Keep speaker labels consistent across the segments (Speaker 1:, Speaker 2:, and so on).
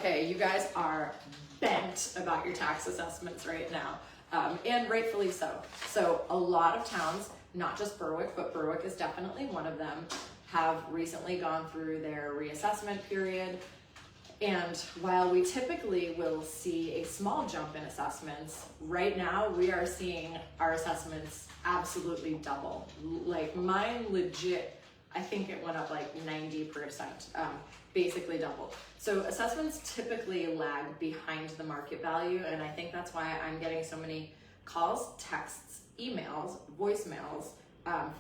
Speaker 1: Okay, you guys are bent about your tax assessments right now, and rightfully so. So a lot of towns, not just Berwick, but Berwick is definitely one of them, have recently gone through their reassessment period. And while we typically will see a small jump in assessments, right now we are seeing our assessments absolutely double. Like mine legit, I think it went up like 90%, basically doubled. So assessments typically lag behind the market value, and I think that's why I'm getting so many calls, texts, emails, voicemails,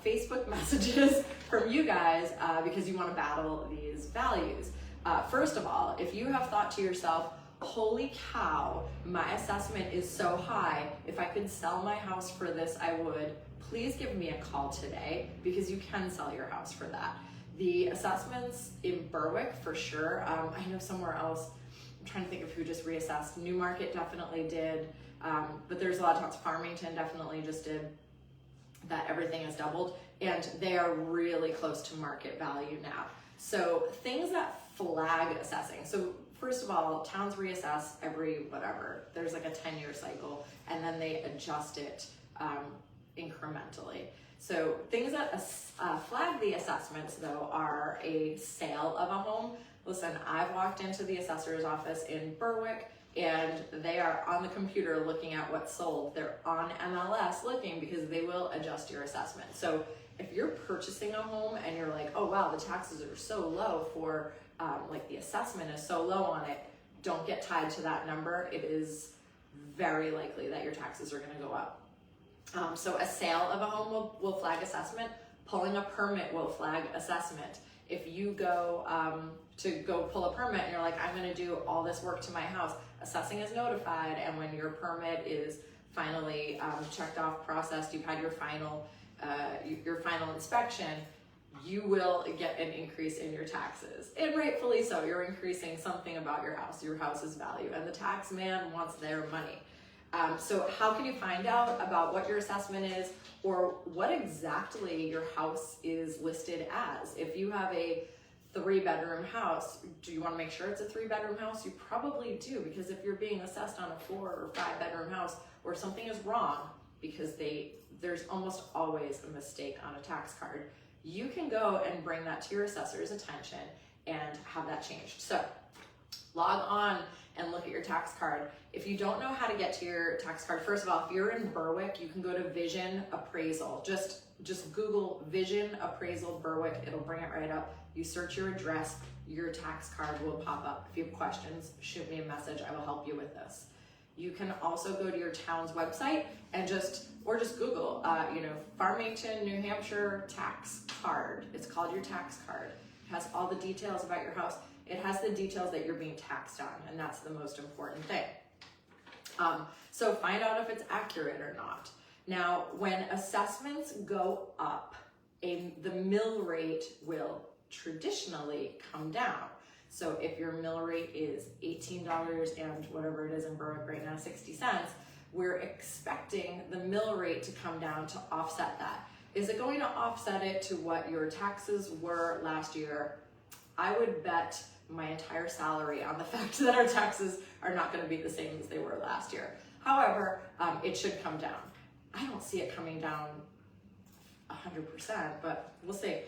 Speaker 1: Facebook messages from you guys because you want to battle these values. First of all, if you have thought to yourself, holy cow, my assessment is so high, if I could sell my house for this, I would, please give me a call today because you can sell your house for that. The assessments in Berwick, for sure. I know somewhere else, I'm trying to think of who just reassessed. Newmarket definitely did, but there's a lot of towns. Farmington definitely just did that. Everything has doubled, and they are really close to market value now. So things that flag assessing. So first of all, towns reassess every whatever. There's like a 10-year cycle, and then they adjust it incrementally. So things that flag the assessments though are a sale of a home. Listen, I've walked into the assessor's office in Berwick and they are on the computer looking at what's sold. They're on MLS looking because they will adjust your assessment. So if you're purchasing a home and you're like, oh wow, the taxes are so low for, like the assessment is so low on it, don't get tied to that number. It is very likely that your taxes are gonna go up. So a sale of a home will flag assessment. Pulling a permit will flag assessment. If you go to go pull a permit and you're like, I'm gonna do all this work to my house, assessing is notified, and when your permit is finally checked off, processed, you've had your final inspection, you will get an increase in your taxes. And rightfully so, you're increasing something about your house's value, and the tax man wants their money. So how can you find out about what your assessment is or what exactly your house is listed as? If you have a 3-bedroom house, do you want to make sure it's a 3-bedroom house? You probably do, because if you're being assessed on a 4 or 5-bedroom house or something is wrong, because there's almost always a mistake on a tax card, you can go and bring that to your assessor's attention and have that changed. So log on and look at your tax card. If you don't know how to get to your tax card, first of all, if you're in Berwick, you can go to Vision Appraisal. Just Google Vision Appraisal Berwick. It'll bring it right up. You search your address, your tax card will pop up. If you have questions, shoot me a message. I will help you with this. You can also go to your town's website and just Google, Farmington, New Hampshire tax card. It's called your tax card. It has all the details about your house. It has the details that you're being taxed on, and that's the most important thing. So find out if it's accurate or not. Now, when assessments go up, the mill rate will traditionally come down. So if your mill rate is $18 and whatever it is in Berwick right now, 60 cents, we're expecting the mill rate to come down to offset that. Is it going to offset it to what your taxes were last year? I would bet my entire salary on the fact that our taxes are not going to be the same as they were last year. However, it should come down. I don't see it coming down 100%, but we'll see.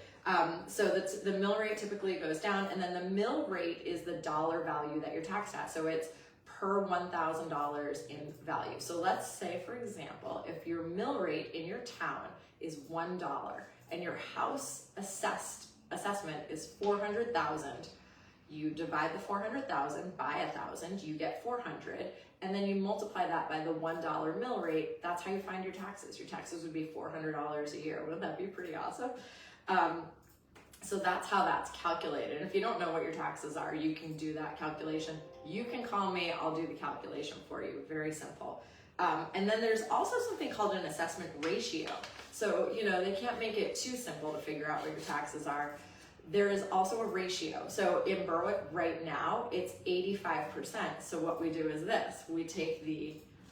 Speaker 1: So the mill rate typically goes down, and then the mill rate is the dollar value that you're taxed at. So it's per $1,000 in value. So let's say, for example, if your mill rate in your town is $1 and your house assessment is $400,000, you divide the $400,000 by 1,000, you get 400, and then you multiply that by the $1 mill rate. That's how you find your taxes. Your taxes would be $400 a year. Wouldn't that be pretty awesome? So that's how that's calculated. And if you don't know what your taxes are, you can do that calculation. You can call me, I'll do the calculation for you. Very simple. And then there's also something called an assessment ratio. So, they can't make it too simple to figure out what your taxes are. There is also a ratio. So in Berwick right now, it's 85%. So what we do is this. We take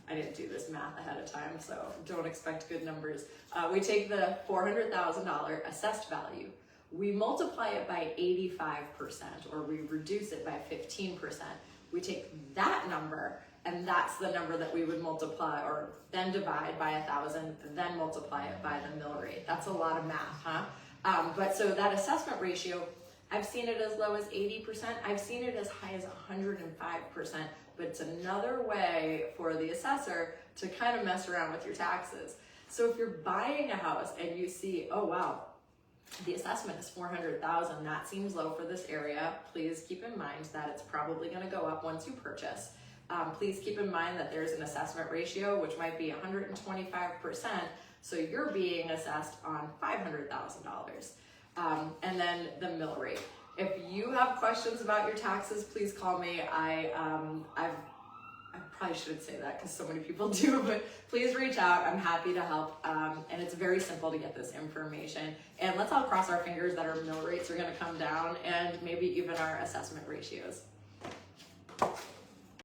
Speaker 1: I didn't do this math ahead of time, so don't expect good numbers. We take the $400,000 assessed value. We multiply it by 85%, or we reduce it by 15%. we take that number, and that's the number that we would multiply, or then divide by 1,000, then multiply it by the mill rate. That's a lot of math, huh? But so that assessment ratio, I've seen it as low as 80%. I've seen it as high as 105%, but it's another way for the assessor to kind of mess around with your taxes. So if you're buying a house and you see, oh wow, the assessment is $400,000, that seems low for this area, please keep in mind that it's probably going to go up once you purchase. Please keep in mind that there's an assessment ratio, which might be 125%, so you're being assessed on $500,000. And then the mill rate. If you have questions about your taxes, please call me. I probably shouldn't say that because so many people do, but please reach out. I'm happy to help. And it's very simple to get this information. And let's all cross our fingers that our mill rates are going to come down, and maybe even our assessment ratios.